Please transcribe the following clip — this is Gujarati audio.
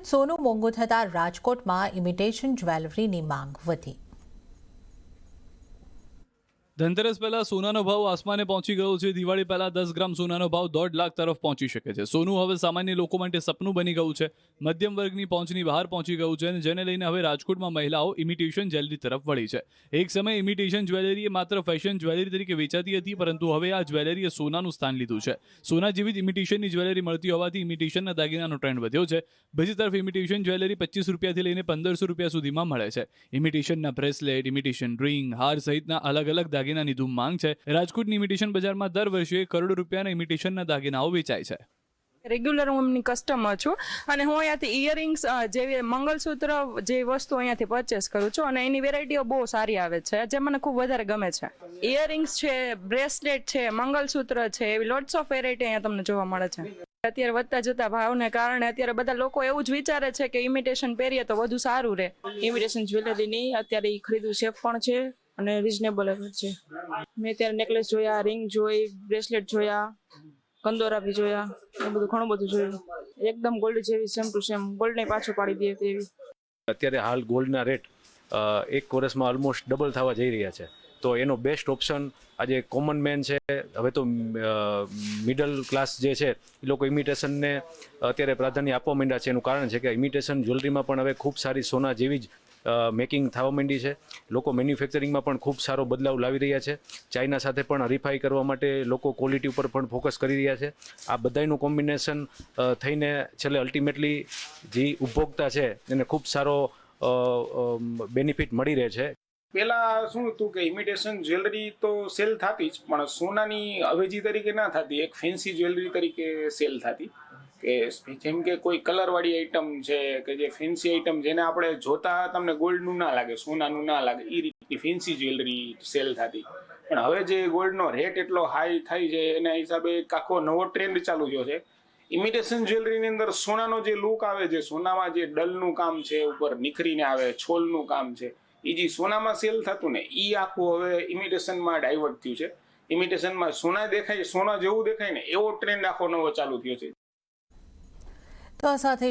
સોનું મોંઘું થતાં રાજકોટમાં ઇમિટેશન જ્વેલરીની માંગ વધી। ધનતેરસ પહેલા સોનાનો ભાવ આસમાને પહોંચી ગયો છે। દિવાળી પહેલા 10 ગ્રામ સોનાનો ભાવ 1.5 લાખ તરફ પહોંચી શકે છે। સોનું હવે સામાન્ય લોકો માટે સપનું બની ગયું છે। મધ્યમ વર્ગની પહોંચની બહાર પહોંચી ગયું છે અને જેને લઈને હવે રાજકોટમાં મહિલાઓ ઇમિટેશન જ્વેલરી તરફ વળી છે। એક સમયે ઇમિટેશન જ્વેલરી માત્ર ફેશન જ્વેલરી તરીકે વેચાતી હતી, પરંતુ હવે આ જ્વેલરીએ સોનાનું સ્થાન લીધું છે। સોના જેવી જ ઇમિટેશનની જ્વેલરી મળતી હોવાથી ઇમિટેશનના દાગીનાનો ટ્રેન્ડ વધ્યો છે। બીજી તરફ ઇમિટેશન જ્વેલરી 25 રૂપિયાથી લઈને 1500 રૂપિયા સુધીમાં મળે છે। ઇમિટેશનના બ્રેસલેટ, ઇમિટેશન રિંગ, હાર સહિતના અલગ અલગ દાગીનાની ધૂમ માંગ છે। રાજકોટની ઇમિટેશન બજારમાં દર વર્ષે કરોડો રૂપિયાના ઇમિટેશનના દાગીનાઓ વેચાય છે। રેગ્યુલર હું એમની કસ્ટમર છું અને હું અહીંયાથી ઇયરિંગ્સ જેવી મંગલસૂત્ર જેવી વસ્તુ અહીંયાથી પરચેસ કરું છું અને એની વેરાયટીઓ બહુ સારી આવે છે, જે મને ખૂબ વધારે ગમે છે। ઇયરિંગ્સ છે, બ્રેસલેટ છે, મંગલસૂત્ર છે, એવી લોટ્સ ઓફ વેરાયટી અહીંયા તમને જોવા મળે છે। અત્યારે વધતા જતા ભાવને કારણે અત્યારે બધા લોકો એવું જ વિચારે છે કે ઇમિટેશન પહેરીએ તો વધુ સારું રહે। ઇમિટેશન જ્વેલરીની અત્યારે ખરીદવું સેફ પણ છે અને રિઝનેબલ છે। મેં અત્યારે નેકલેસ જોયા, રિંગ જોઈ, બ્રેસલેટ જોયા, કંદોરા બી જોયા, એ બધું ઘણું બધું જોયું। એકદમ ગોલ્ડ જેવી સેમ ટુ સેમ ગોલ્ડને પાછું પાડી દે તેવી। અત્યારે હાલ ગોલ્ડના રેટ એક વર્ષમાં ઓલમોસ્ટ ડબલ થવા જઈ રહ્યા છે, તો એનો બેસ્ટ ઓપ્શન આજે કોમન મેન છે। હવે તો મિડલ ક્લાસ જે છે એ લોકો ઇમિટેશનને અત્યારે પ્રાધાન્ય આપવા માંડ્યા છે। એનું કારણ છે કે ઇમિટેશન જ્વેલરીમાં પણ હવે ખૂબ સારી સોના જેવી જ મેકિંગ થવા માંડી છે। લોકો મેન્યુફેક્ચરિંગમાં પણ ખૂબ સારો બદલાવ લાવી રહ્યા છે। ચાઇના સાથે પણ હરીફાઈ કરવા માટે લોકો ક્વોલિટી ઉપર પણ ફોકસ કરી રહ્યા છે। આ બધાનું કોમ્બિનેશન થઈને છેલ્લે અલ્ટિમેટલી જે ઉપભોક્તા છે એને ખૂબ સારો બેનિફિટ મળી રહે છે। પેલા શું હતું કે ઇમિટેશન જ્વેલરી તો સેલ થતી જ, પણ સોનાની અવેજી તરીકે ના થતી, એક ફેન્સી જ્વેલરી તરીકે સેલ થતી। કે જેમ કે કોઈ કલરવાળી આઈટમ છે કે જે ફેન્સી આઈટમ જેને આપણે જોતા તમને ગોલ્ડનું ના લાગે, સોનાનું ના લાગે, એ રીતની ફેન્સી જ્વેલરી સેલ થતી। પણ હવે જે ગોલ્ડનો રેટ એટલો હાઈ થાય છે એના હિસાબે એક આખો નવો ટ્રેન્ડ ચાલુ થયો છે। ઇમિટેશન જ્વેલરીની અંદર સોનાનો જે લુક આવે છે, સોનામાં જે ડલનું કામ છે, ઉપર નિખરીને આવે છોલનું કામ છે, એ જે સોનામાં સેલ થતું ને એ આખું હવે ઇમિટેશનમાં ડાયવર્ટ થયું છે। ઇમિટેશનમાં સોના દેખાય, સોના જેવું દેખાય ને એવો ટ્રેન્ડ આખો નવો ચાલુ થયો છે। તો આ સાથે